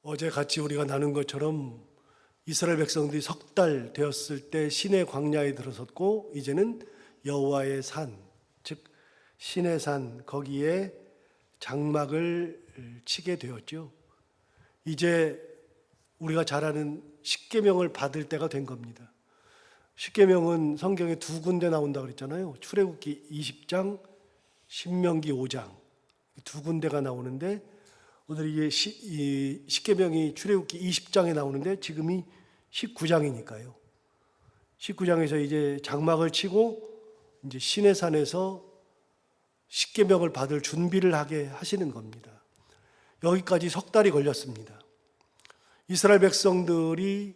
어제 같이 우리가 나눈 것처럼 이스라엘 백성들이 석 달 되었을 때 신의 광야에 들어섰고 이제는 여호와의 산, 즉 신의 산 거기에 장막을 치게 되었죠. 이제 우리가 잘 아는 십계명을 받을 때가 된 겁니다. 십계명은 성경에 두 군데 나온다고 그랬잖아요. 출애굽기 20장, 신명기 5장 두 군데가 나오는데 오늘 이 십계명이 출애굽기 20장에 나오는데 지금이 19장이니까요. 19장에서 이제 장막을 치고 이제 신의 산에서 십계명을 받을 준비를 하게 하시는 겁니다. 여기까지 석 달이 걸렸습니다. 이스라엘 백성들이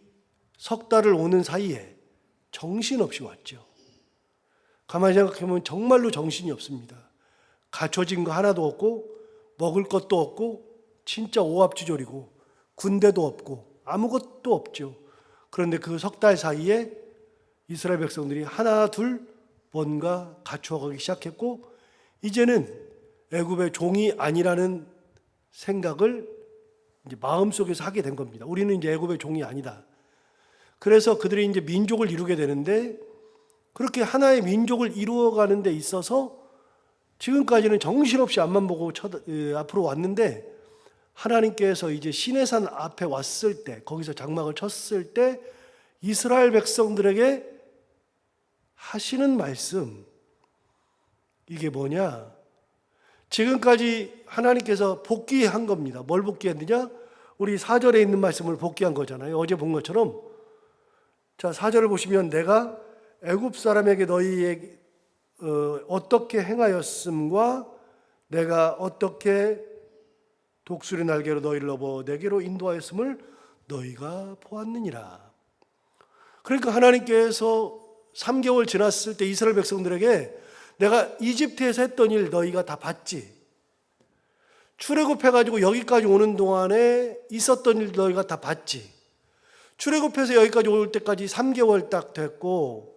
석 달을 오는 사이에 정신없이 왔죠. 가만히 생각해보면 정말로 정신이 없습니다. 갖춰진 거 하나도 없고 먹을 것도 없고 진짜 오합지졸이고 군대도 없고 아무것도 없죠. 그런데 그 석 달 사이에 이스라엘 백성들이 하나 둘 뭔가 갖추어가기 시작했고 이제는 애굽의 종이 아니라는 생각을 이제 마음속에서 하게 된 겁니다. 우리는 이제 애굽의 종이 아니다. 그래서 그들이 이제 민족을 이루게 되는데 그렇게 하나의 민족을 이루어가는 데 있어서 지금까지는 정신없이 앞만 보고 앞으로 왔는데 하나님께서 이제 시내산 앞에 왔을 때 거기서 장막을 쳤을 때 이스라엘 백성들에게 하시는 말씀 이게 뭐냐? 지금까지 하나님께서 복귀한 겁니다. 뭘 복귀했느냐? 우리 4절에 있는 말씀을 복귀한 거잖아요. 어제 본 것처럼 자 4절을 보시면 내가 애굽 사람에게 너희에게 어떻게 행하였음과 내가 어떻게 독수리 날개로 너희를 넘어 내게로 인도하였음을 너희가 보았느니라. 그러니까 하나님께서 3개월 지났을 때 이스라엘 백성들에게 내가 이집트에서 했던 일 너희가 다 봤지. 출애굽해가지고 여기까지 오는 동안에 있었던 일 너희가 다 봤지. 출애굽해서 여기까지 올 때까지 3개월 딱 됐고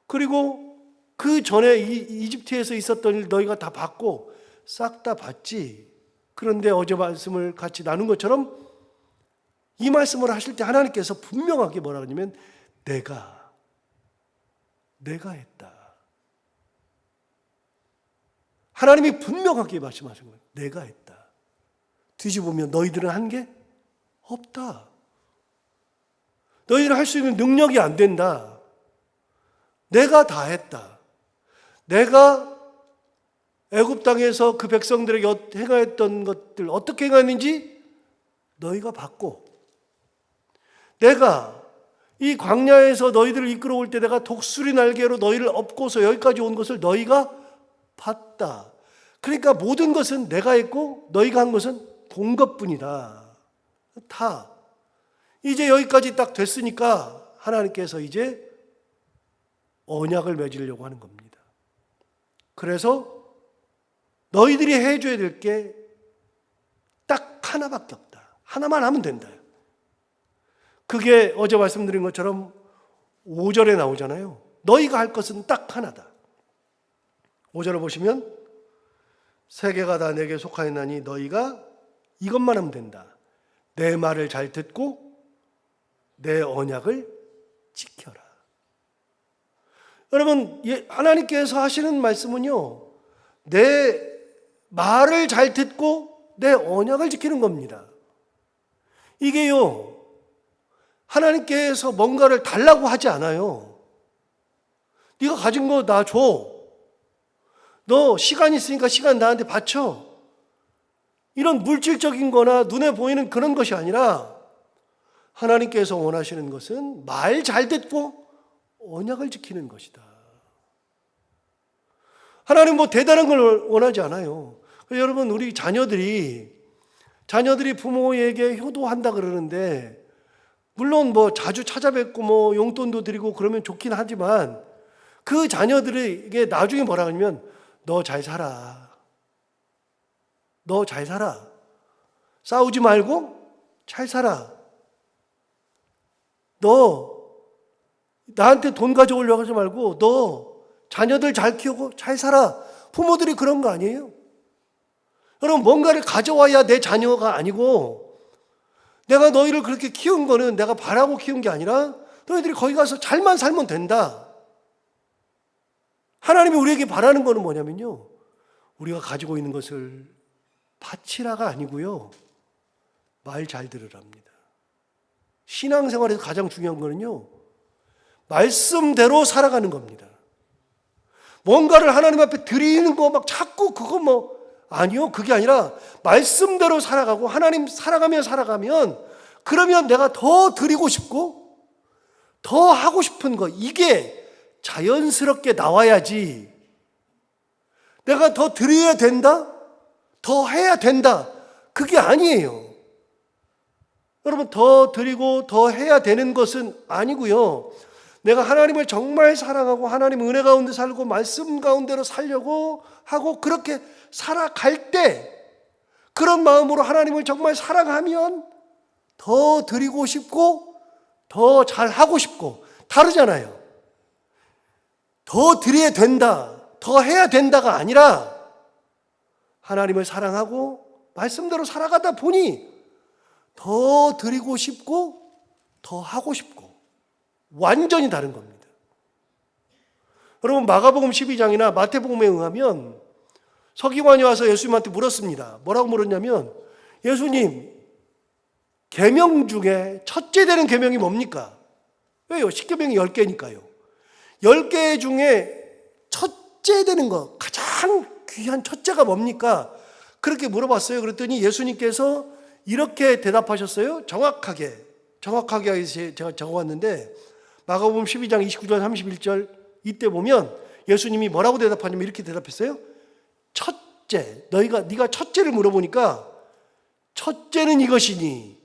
그리고 그 전에 이집트에서 있었던 일 너희가 다 봤고 싹 다 봤지. 그런데 어제 말씀을 같이 나눈 것처럼 이 말씀을 하실 때 하나님께서 분명하게 뭐라 그러냐면 내가 했다. 하나님이 분명하게 말씀하신 거예요. 내가 했다. 뒤집으면 너희들은 한 게 없다. 너희들은 할 수 있는 능력이 안 된다. 내가 다 했다. 내가 애굽 땅에서 그 백성들에게 행하였던 것들 어떻게 행했는지 너희가 봤고 내가 이 광야에서 너희들을 이끌어올 때 내가 독수리 날개로 너희를 업고서 여기까지 온 것을 너희가 봤다. 그러니까 모든 것은 내가 했고 너희가 한 것은 본 것뿐이다. 다. 이제 여기까지 딱 됐으니까 하나님께서 이제 언약을 맺으려고 하는 겁니다. 그래서 너희들이 해줘야 될 게 딱 하나밖에 없다. 하나만 하면 된다. 그게 어제 말씀드린 것처럼 5절에 나오잖아요. 너희가 할 것은 딱 하나다. 5절을 보시면 세계가 다 내게 속하였나니 너희가 이것만 하면 된다. 내 말을 잘 듣고 내 언약을 지켜라. 여러분 하나님께서 하시는 말씀은요. 내 말을 잘 듣고 내 언약을 지키는 겁니다. 이게요. 하나님께서 뭔가를 달라고 하지 않아요. 네가 가진 거 나 줘. 너 시간 있으니까 시간 나한테 바쳐. 이런 물질적인 거나 눈에 보이는 그런 것이 아니라 하나님께서 원하시는 것은 말 잘 듣고 언약을 지키는 것이다. 하나님 뭐 대단한 걸 원하지 않아요. 여러분 우리 자녀들이 부모에게 효도한다 그러는데 물론 뭐 자주 찾아뵙고 뭐 용돈도 드리고 그러면 좋긴 하지만 그 자녀들에게 나중에 뭐라 그러면 너 잘 살아. 너 잘 살아. 싸우지 말고 잘 살아. 너 나한테 돈 가져오려고 하지 말고 너 자녀들 잘 키우고 잘 살아. 부모들이 그런 거 아니에요? 여러분 뭔가를 가져와야 내 자녀가 아니고 내가 너희를 그렇게 키운 거는 내가 바라고 키운 게 아니라 너희들이 거기 가서 잘만 살면 된다. 하나님이 우리에게 바라는 거는 뭐냐면요, 우리가 가지고 있는 것을 바치라가 아니고요, 말 잘 들으랍니다. 신앙생활에서 가장 중요한 거는요, 말씀대로 살아가는 겁니다. 뭔가를 하나님 앞에 드리는 거 막 자꾸 그거 아니요, 그게 아니라 말씀대로 살아가고 하나님 살아가면 그러면 내가 더 드리고 싶고 더 하고 싶은 거, 이게 자연스럽게 나와야지. 내가 더 드려야 된다? 더 해야 된다? 그게 아니에요. 여러분, 더 드리고 더 해야 되는 것은 아니고요, 내가 하나님을 정말 사랑하고 하나님 은혜 가운데 살고 말씀 가운데로 살려고 하고 그렇게 살아갈 때, 그런 마음으로 하나님을 정말 사랑하면 더 드리고 싶고 더 잘하고 싶고, 다르잖아요. 더 드려야 된다, 더 해야 된다가 아니라 하나님을 사랑하고 말씀대로 살아가다 보니 더 드리고 싶고 더 하고 싶고, 완전히 다른 겁니다. 여러분, 마가복음 12장이나 마태복음에 의하면 서기관이 와서 예수님한테 물었습니다. 뭐라고 물었냐면, 예수님, 계명 중에 첫째 되는 계명이 뭡니까? 왜요? 십계명이 10개니까요. 10개 중에 첫째 되는 거, 가장 귀한 첫째가 뭡니까? 그렇게 물어봤어요. 그랬더니 예수님께서 이렇게 대답하셨어요. 정확하게 제가 적어왔는데, 마가복음 12장 29절 31절 이때 보면 예수님이 뭐라고 대답하냐면 이렇게 대답했어요. 첫째, 네가 첫째를 물어보니까 첫째는 이것이니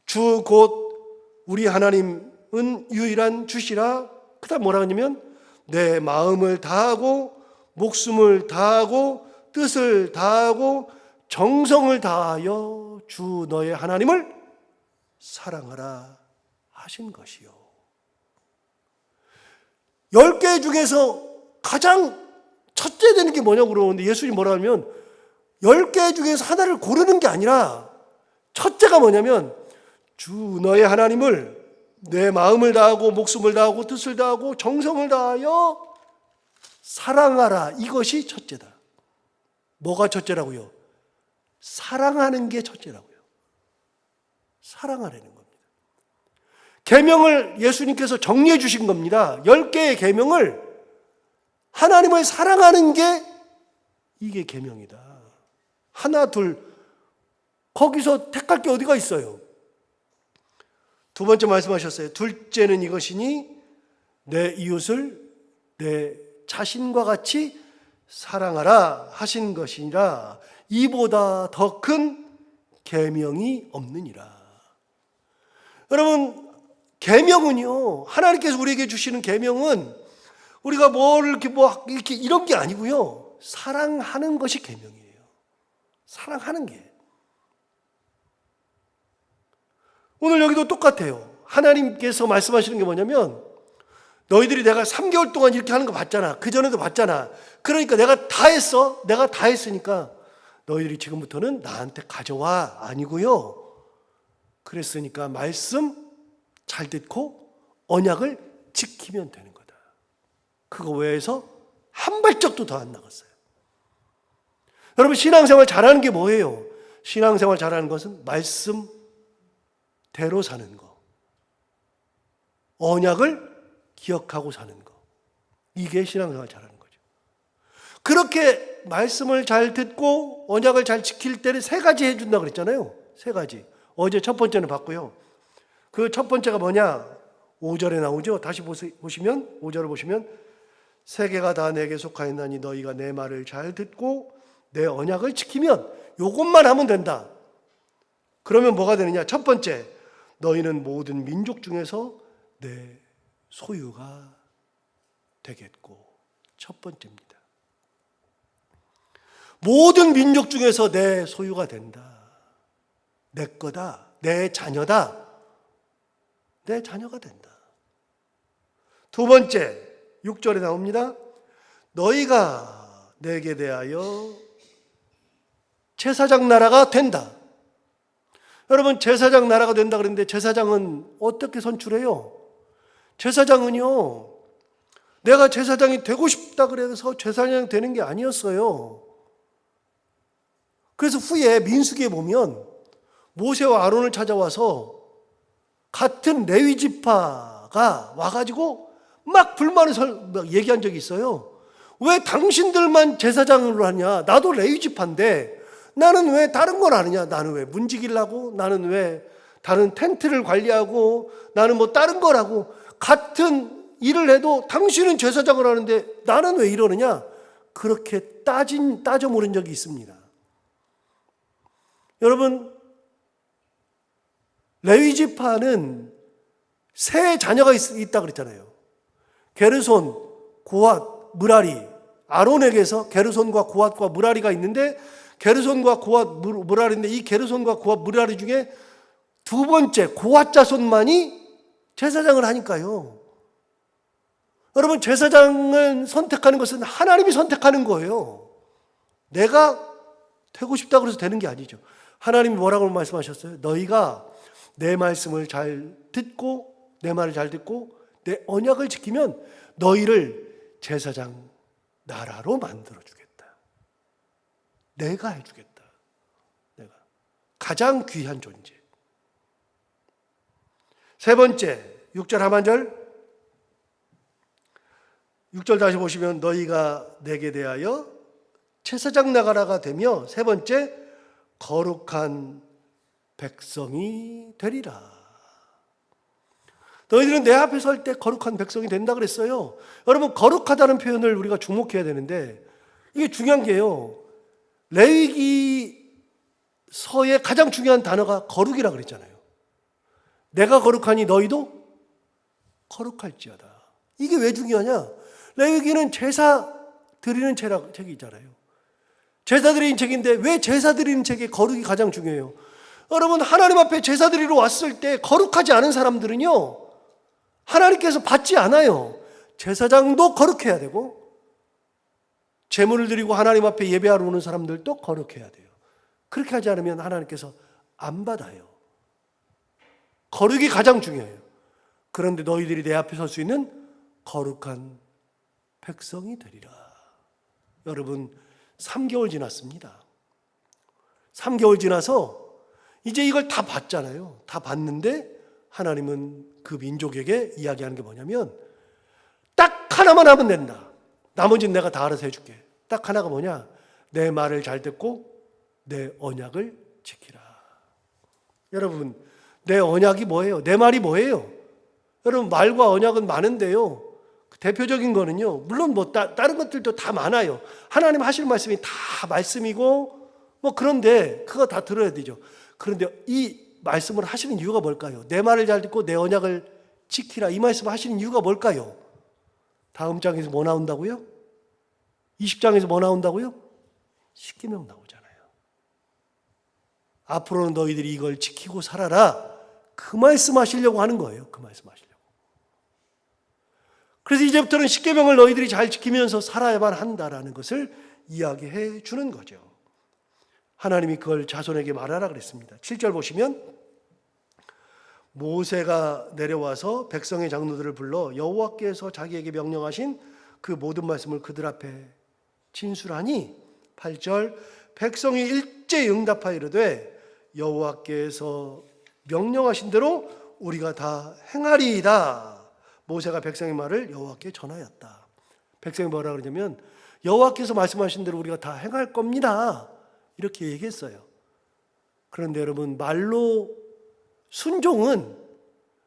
주 곧 우리 하나님은 유일한 주시라. 그 다음 뭐라고 하냐면 내 마음을 다하고 목숨을 다하고 뜻을 다하고 정성을 다하여 주 너의 하나님을 사랑하라 하신 것이요. 10개 중에서 가장 첫째 되는 게 뭐냐고 그러는데 예수님이 뭐라 하면 10개 중에서 하나를 고르는 게 아니라 첫째가 뭐냐면 주 너의 하나님을 내 마음을 다하고 목숨을 다하고 뜻을 다하고 정성을 다하여 사랑하라. 이것이 첫째다. 뭐가 첫째라고요? 사랑하는 게 첫째라고요. 사랑하라는 겁니다. 계명을 예수님께서 정리해 주신 겁니다. 10개의 계명을 하나님을 사랑하는 게 이게 계명이다. 하나, 둘, 거기서 택할 게 어디가 있어요? 두 번째 말씀하셨어요. 둘째는 이것이니 내 이웃을 내 자신과 같이 사랑하라 하신 것이니라. 이보다 더 큰 계명이 없느니라. 여러분, 계명은요, 하나님께서 우리에게 주시는 계명은 우리가 이렇게 이런 게 아니고요, 사랑하는 것이 계명이에요. 사랑하는 게. 오늘 여기도 똑같아요. 하나님께서 말씀하시는 게 뭐냐면 너희들이 내가 3개월 동안 이렇게 하는 거 봤잖아. 그전에도 봤잖아. 그러니까 내가 다 했어. 내가 다 했으니까 너희들이 지금부터는 나한테 가져와. 아니고요, 그랬으니까 말씀 잘 듣고 언약을 지키면 되는 거다. 그거 외에서 한 발짝도 더 안 나갔어요. 여러분, 신앙생활 잘하는 게 뭐예요? 신앙생활 잘하는 것은 말씀대로 사는 거, 언약을 기억하고 사는 거, 이게 신앙생활 잘하는 거죠. 그렇게 말씀을 잘 듣고 언약을 잘 지킬 때는 3가지 해준다고 그랬잖아요. 3가지. 어제 첫 번째는 봤고요. 그 첫 번째가 뭐냐? 5절에 나오죠. 다시 보시면 5절을 보시면 세계가 다 내게 속하였나니 너희가 내 말을 잘 듣고 내 언약을 지키면, 요것만 하면 된다. 그러면 뭐가 되느냐? 첫 번째, 너희는 모든 민족 중에서 내 소유가 되겠고. 첫 번째입니다. 모든 민족 중에서 내 소유가 된다. 내 거다. 내 자녀다. 내 자녀가 된다. 두 번째, 6절에 나옵니다. 너희가 내게 대하여 제사장 나라가 된다. 여러분, 제사장 나라가 된다 그랬는데 제사장은 어떻게 선출해요? 제사장은요, 내가 제사장이 되고 싶다 그래서 제사장이 되는 게 아니었어요. 그래서 후에 민수기에 보면 모세와 아론을 찾아와서 같은 레위 지파가 와가지고 막 불만을 얘기한 적이 있어요. 왜 당신들만 제사장으로 하냐? 나도 레위 지파인데 나는 왜 다른 걸 하느냐? 나는 왜 문지기를 나는 왜 다른 텐트를 관리하고 나는 뭐 다른 걸 하고 같은 일을 해도 당신은 제사장을 하는데 나는 왜 이러느냐? 그렇게 따져 물은 적이 있습니다. 여러분, 레위 지파는 세 자녀가 있다 그랬잖아요. 게르손, 고핫, 므라리. 아론에게서 게르손과 고핫과 므라리가 있는데 게르손과 고핫, 므라리인데 이 게르손과 고핫, 므라리 중에 두 번째 고핫 자손만이 제사장을 하니까요. 여러분, 제사장을 선택하는 것은 하나님이 선택하는 거예요. 내가 되고 싶다 그래서 되는 게 아니죠. 하나님이 뭐라고 말씀하셨어요? 너희가 내 말씀을 잘 듣고 내 말을 잘 듣고 내 언약을 지키면 너희를 제사장 나라로 만들어 주겠다. 내가 해주겠다. 내가 가장 귀한 존재. 세 번째, 6절 하반절 6절 다시 보시면 너희가 내게 대하여 제사장 나라가 되며 세 번째 거룩한 백성이 되리라. 너희들은 내 앞에 설 때 거룩한 백성이 된다 그랬어요. 여러분, 거룩하다는 표현을 우리가 주목해야 되는데 이게 중요한 게요. 레위기서의 가장 중요한 단어가 거룩이라 그랬잖아요. 내가 거룩하니 너희도 거룩할지어다. 이게 왜 중요하냐? 레위기는 제사 드리는 책이 있잖아요. 제사 드리는 책인데 왜 제사 드리는 책에 거룩이 가장 중요해요? 여러분, 하나님 앞에 제사 드리러 왔을 때 거룩하지 않은 사람들은요, 하나님께서 받지 않아요. 제사장도 거룩해야 되고 제물을 드리고 하나님 앞에 예배하러 오는 사람들도 거룩해야 돼요. 그렇게 하지 않으면 하나님께서 안 받아요. 거룩이 가장 중요해요. 그런데 너희들이 내 앞에 설 수 있는 거룩한 백성이 되리라. 여러분, 3개월 지났습니다. 3개월 지나서 이제 이걸 다 봤잖아요. 다 봤는데 하나님은 그 민족에게 이야기하는 게 뭐냐면 딱 하나만 하면 된다. 나머지는 내가 다 알아서 해줄게. 딱 하나가 뭐냐? 내 말을 잘 듣고 내 언약을 지키라. 여러분, 내 언약이 뭐예요? 내 말이 뭐예요? 여러분, 말과 언약은 많은데요, 대표적인 거는요, 물론 뭐 다른 것들도 다 많아요. 하나님 하실 말씀이 다 말씀이고 뭐 그런데 그거 다 들어야 되죠. 그런데 이 말씀을 하시는 이유가 뭘까요? 내 말을 잘 듣고 내 언약을 지키라. 이 말씀을 하시는 이유가 뭘까요? 다음 장에서 뭐 나온다고요? 20장에서 뭐 나온다고요? 십계명 나오잖아요. 앞으로는 너희들이 이걸 지키고 살아라. 그 말씀 하시려고 하는 거예요. 그 말씀 하시려고. 그래서 이제부터는 십계명을 너희들이 잘 지키면서 살아야만 한다라는 것을 이야기해 주는 거죠. 하나님이 그걸 자손에게 말하라 그랬습니다. 7절 보시면 모세가 내려와서 백성의 장로들을 불러 여호와께서 자기에게 명령하신 그 모든 말씀을 그들 앞에 진술하니 8절 백성이 일제히 응답하여 이르되 여호와께서 명령하신 대로 우리가 다 행하리이다. 모세가 백성의 말을 여호와께 전하였다. 백성이 뭐라 그러냐면 여호와께서 말씀하신 대로 우리가 다 행할 겁니다. 이렇게 얘기했어요. 그런데 여러분, 말로 순종은,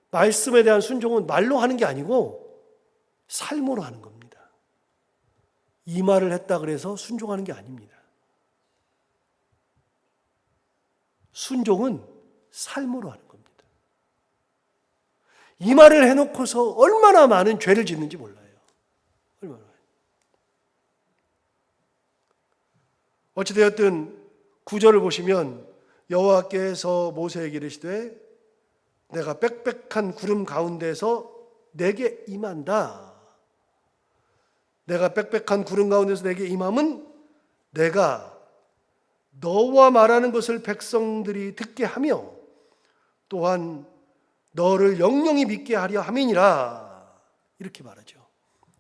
말씀에 대한 순종은 말로 하는 게 아니고 삶으로 하는 겁니다. 이 말을 했다 그래서 순종하는 게 아닙니다. 순종은 삶으로 하는 겁니다. 이 말을 해놓고서 얼마나 많은 죄를 짓는지 몰라요. 얼마나. 어찌되었든 9절을 보시면 여호와께서 모세에게 이르시되 내가 빽빽한 구름 가운데서 내게 임한다. 내가 빽빽한 구름 가운데서 내게 임함은 내가 너와 말하는 것을 백성들이 듣게 하며 또한 너를 영영히 믿게 하려 함이니라. 이렇게 말하죠.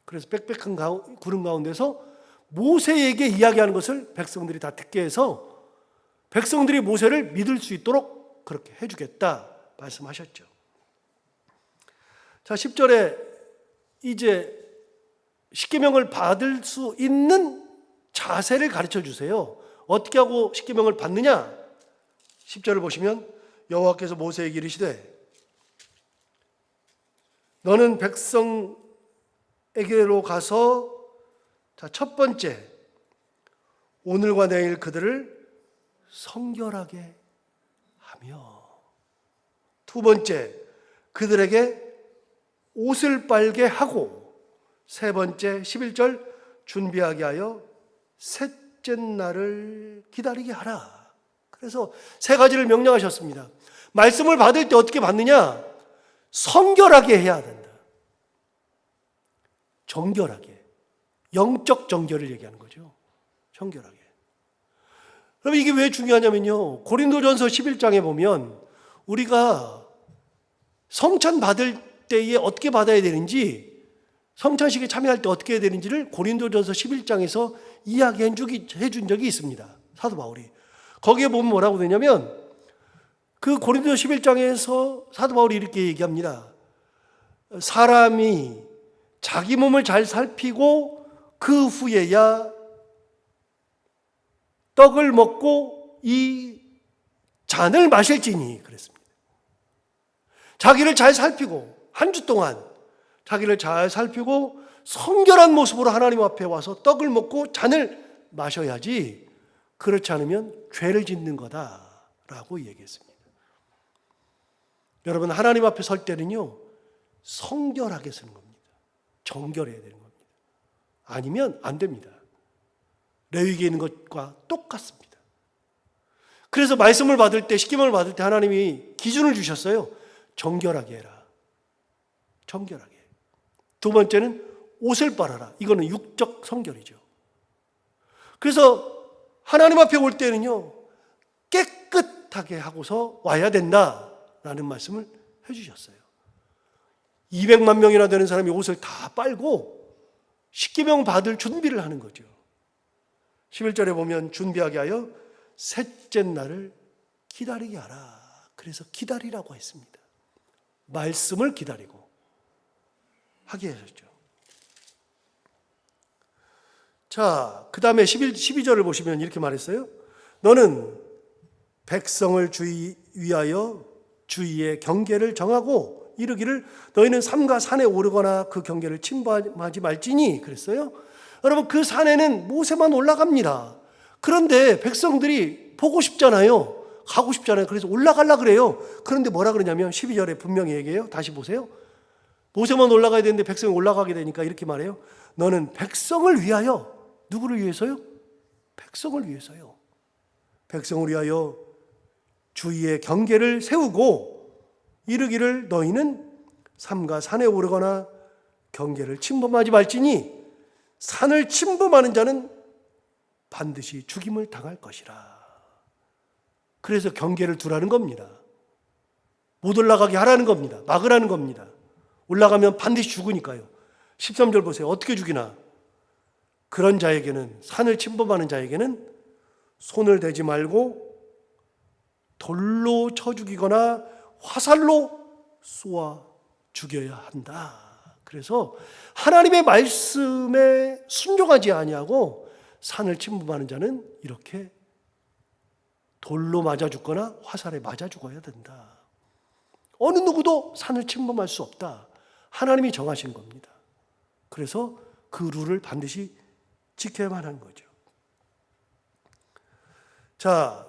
그래서 빽빽한 구름 가운데서 모세에게 이야기하는 것을 백성들이 다 듣게 해서 백성들이 모세를 믿을 수 있도록 그렇게 해주겠다 말씀하셨죠. 자, 10절에 이제 십계명을 받을 수 있는 자세를 가르쳐 주세요. 어떻게 하고 십계명을 받느냐? 10절을 보시면 여호와께서 모세에게 이르시되 너는 백성에게로 가서 자, 첫 번째 오늘과 내일 그들을 성결하게 하며 두 번째 그들에게 옷을 빨게 하고 세 번째 11절 준비하게 하여 셋째 날을 기다리게 하라. 그래서 세 가지를 명령하셨습니다. 말씀을 받을 때 어떻게 받느냐? 성결하게 해야 된다. 정결하게. 영적 정결을 얘기하는 거죠. 정결하게. 그럼 이게 왜 중요하냐면요. 고린도전서 11장에 보면 우리가 성찬 받을 때에 어떻게 받아야 되는지, 성찬식에 참여할 때 어떻게 해야 되는지를 고린도전서 11장에서 이야기해 준 적이 있습니다. 사도 바울이. 거기에 보면 뭐라고 되냐면 그 고린도전서 11장에서 사도 바울이 이렇게 얘기합니다. 사람이 자기 몸을 잘 살피고 그 후에야 떡을 먹고 이 잔을 마실지니 그랬습니다. 자기를 잘 살피고 한 주 동안 자기를 잘 살피고 성결한 모습으로 하나님 앞에 와서 떡을 먹고 잔을 마셔야지 그렇지 않으면 죄를 짓는 거다라고 얘기했습니다. 여러분 하나님 앞에 설 때는요 성결하게 서는 겁니다. 정결해야 되는 겁니다. 아니면 안 됩니다. 레위기에 있는 것과 똑같습니다. 그래서 말씀을 받을 때 십계명을 받을 때 하나님이 기준을 주셨어요. 정결하게 해라. 정결하게. 두 번째는 옷을 빨아라. 이거는 육적 성결이죠. 그래서 하나님 앞에 올 때는요 깨끗하게 하고서 와야 된다라는 말씀을 해주셨어요. 200만 명이나 되는 사람이 옷을 다 빨고 십계명 받을 준비를 하는 거죠. 11절에 보면 준비하게 하여 셋째 날을 기다리게 하라. 그래서 기다리라고 했습니다. 말씀을 기다리고 하게 하셨죠. 자, 그 다음에 12절을 보시면 이렇게 말했어요. 너는 백성을 위하여 주의의 경계를 정하고 이르기를 너희는 삼가 산에 오르거나 그 경계를 침범하지 말지니 그랬어요. 여러분 그 산에는 모세만 올라갑니다. 그런데 백성들이 보고 싶잖아요. 가고 싶잖아요. 그래서 올라가려고 그래요. 그런데 뭐라 그러냐면 12절에 분명히 얘기해요. 다시 보세요. 모세만 올라가야 되는데 백성이 올라가게 되니까 이렇게 말해요. 너는 백성을 위하여 누구를 위해서요? 백성을 위해서요. 백성을 위하여 주의의 경계를 세우고 이르기를 너희는 삼가 산에 오르거나 경계를 침범하지 말지니 산을 침범하는 자는 반드시 죽임을 당할 것이라. 그래서 경계를 두라는 겁니다. 못 올라가게 하라는 겁니다. 막으라는 겁니다. 올라가면 반드시 죽으니까요. 13절 보세요. 어떻게 죽이나? 그런 자에게는, 산을 침범하는 자에게는 손을 대지 말고 돌로 쳐 죽이거나 화살로 쏘아 죽여야 한다. 그래서 하나님의 말씀에 순종하지 아니하고 산을 침범하는 자는 이렇게 돌로 맞아 죽거나 화살에 맞아 죽어야 된다. 어느 누구도 산을 침범할 수 없다. 하나님이 정하신 겁니다. 그래서 그 룰을 반드시 지켜야만 하는 거죠. 자,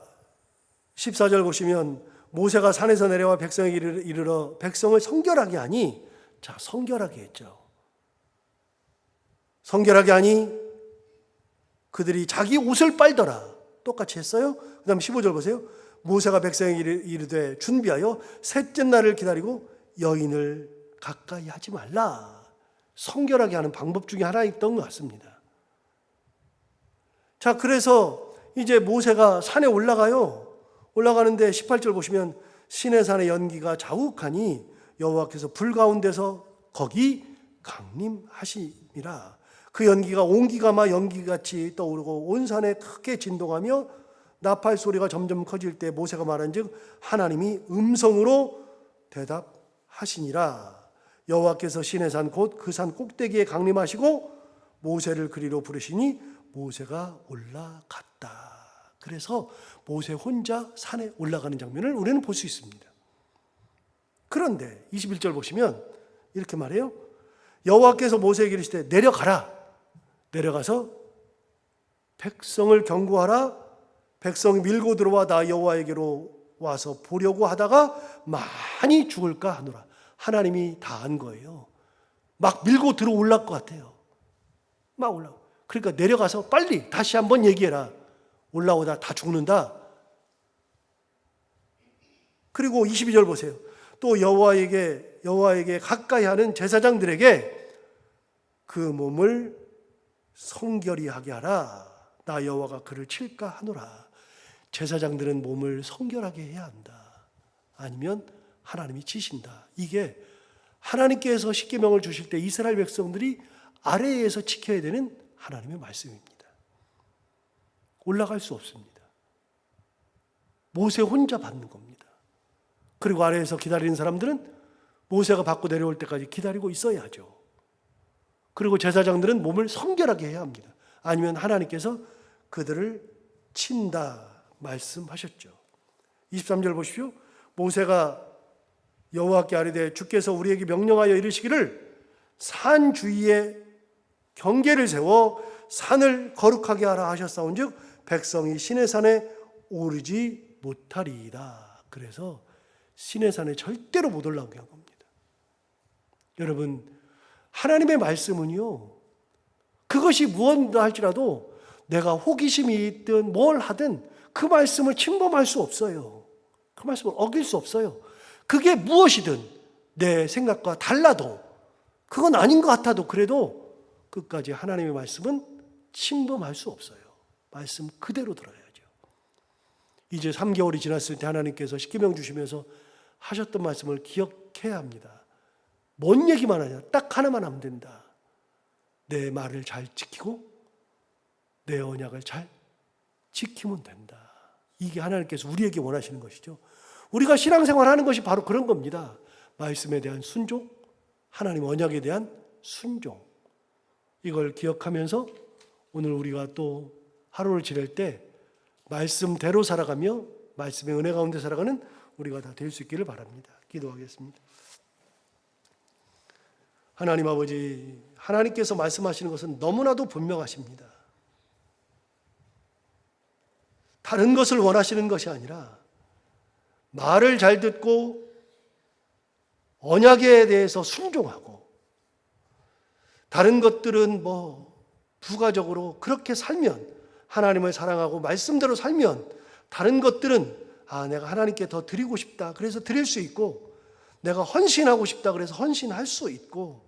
14절 보시면 모세가 산에서 내려와 백성에게 이르러 백성을 성결하게 하니, 자, 성결하게 했죠. 성결하게 하니 그들이 자기 옷을 빨더라. 똑같이 했어요. 그 다음 15절 보세요. 모세가 백성에게 이르되 준비하여 셋째 날을 기다리고 여인을 가까이 하지 말라. 성결하게 하는 방법 중에 하나 있던 것 같습니다. 자, 그래서 이제 모세가 산에 올라가요. 올라가는데 18절 보시면 시내산의 연기가 자욱하니 여호와께서 불 가운데서 거기 강림하심이라. 그 연기가 온기가마 연기같이 떠오르고 온 산에 크게 진동하며 나팔 소리가 점점 커질 때 모세가 말한즉 하나님이 음성으로 대답하시니라. 여호와께서 시내산 곧 그 산 꼭대기에 강림하시고 모세를 그리로 부르시니 모세가 올라갔다. 그래서 모세 혼자 산에 올라가는 장면을 우리는 볼 수 있습니다. 그런데 21절 보시면 이렇게 말해요. 여호와께서 모세에게 이르시되 내려가라. 내려가서 백성을 경고하라. 백성이 밀고 들어와 나 여호와에게로 와서 보려고 하다가 많이 죽을까 하노라. 하나님이 다 안 거예요. 막 밀고 들어올랄 것 같아요. 막 올라. 그러니까 내려가서 빨리 다시 한번 얘기해라. 올라오다 다 죽는다. 그리고 22절 보세요. 또 여호와에게 가까이 하는 제사장들에게 그 몸을 성결히 하게 하라. 나 여호와가 그를 칠까 하노라. 제사장들은 몸을 성결하게 해야 한다. 아니면 하나님이 치신다. 이게 하나님께서 십계명을 주실 때 이스라엘 백성들이 아래에서 지켜야 되는 하나님의 말씀입니다. 올라갈 수 없습니다. 모세 혼자 받는 겁니다. 그리고 아래에서 기다리는 사람들은 모세가 받고 내려올 때까지 기다리고 있어야죠. 그리고 제사장들은 몸을 성결하게 해야 합니다. 아니면 하나님께서 그들을 친다 말씀하셨죠. 23절 보십시오. 모세가 여호와께 아뢰되 주께서 우리에게 명령하여 이르시기를 산 주위에 경계를 세워 산을 거룩하게 하라 하셨사온즉 백성이 시내산에 오르지 못하리이다. 그래서 시내산에 절대로 못 올라오게 한 겁니다. 여러분, 하나님의 말씀은요, 그것이 무엇이다 할지라도 내가 호기심이 있든 뭘 하든 그 말씀을 침범할 수 없어요. 그 말씀을 어길 수 없어요. 그게 무엇이든 내 생각과 달라도, 그건 아닌 것 같아도 그래도 끝까지 하나님의 말씀은 침범할 수 없어요. 말씀 그대로 들어야죠. 이제 3개월이 지났을 때 하나님께서 십계명 주시면서 하셨던 말씀을 기억해야 합니다. 뭔 얘기만 하냐? 딱 하나만 하면 된다. 내 말을 잘 지키고 내 언약을 잘 지키면 된다. 이게 하나님께서 우리에게 원하시는 것이죠. 우리가 신앙생활하는 것이 바로 그런 겁니다. 말씀에 대한 순종, 하나님 언약에 대한 순종. 이걸 기억하면서 오늘 우리가 또 하루를 지낼 때 말씀대로 살아가며 말씀의 은혜 가운데 살아가는 우리가 다 될 수 있기를 바랍니다. 기도하겠습니다. 하나님 아버지, 하나님께서 말씀하시는 것은 너무나도 분명하십니다. 다른 것을 원하시는 것이 아니라 말을 잘 듣고 언약에 대해서 순종하고 다른 것들은 부가적으로 그렇게 살면, 하나님을 사랑하고 말씀대로 살면 다른 것들은 내가 하나님께 더 드리고 싶다 그래서 드릴 수 있고, 내가 헌신하고 싶다 그래서 헌신할 수 있고,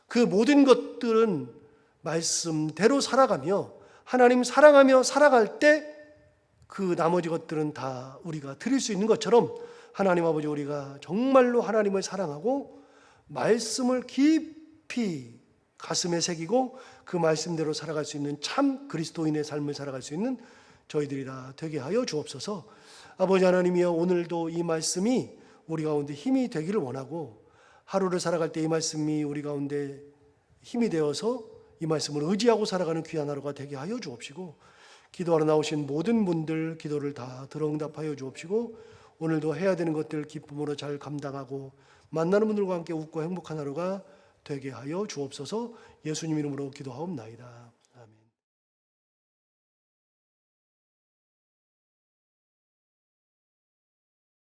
그 모든 것들은 말씀대로 살아가며 하나님 사랑하며 살아갈 때 그 나머지 것들은 다 우리가 드릴 수 있는 것처럼, 하나님 아버지, 우리가 정말로 하나님을 사랑하고 말씀을 깊이 가슴에 새기고 그 말씀대로 살아갈 수 있는 참 그리스도인의 삶을 살아갈 수 있는 저희들이 다 되게 하여 주옵소서. 아버지 하나님이여, 오늘도 이 말씀이 우리 가운데 힘이 되기를 원하고, 하루를 살아갈 때 이 말씀이 우리 가운데 힘이 되어서 이 말씀을 의지하고 살아가는 귀한 하루가 되게 하여 주옵시고, 기도하러 나오신 모든 분들 기도를 다 들어응답하여 주옵시고, 오늘도 해야 되는 것들 기쁨으로 잘 감당하고 만나는 분들과 함께 웃고 행복한 하루가 되게 하여 주옵소서. 예수님 이름으로 기도하옵나이다.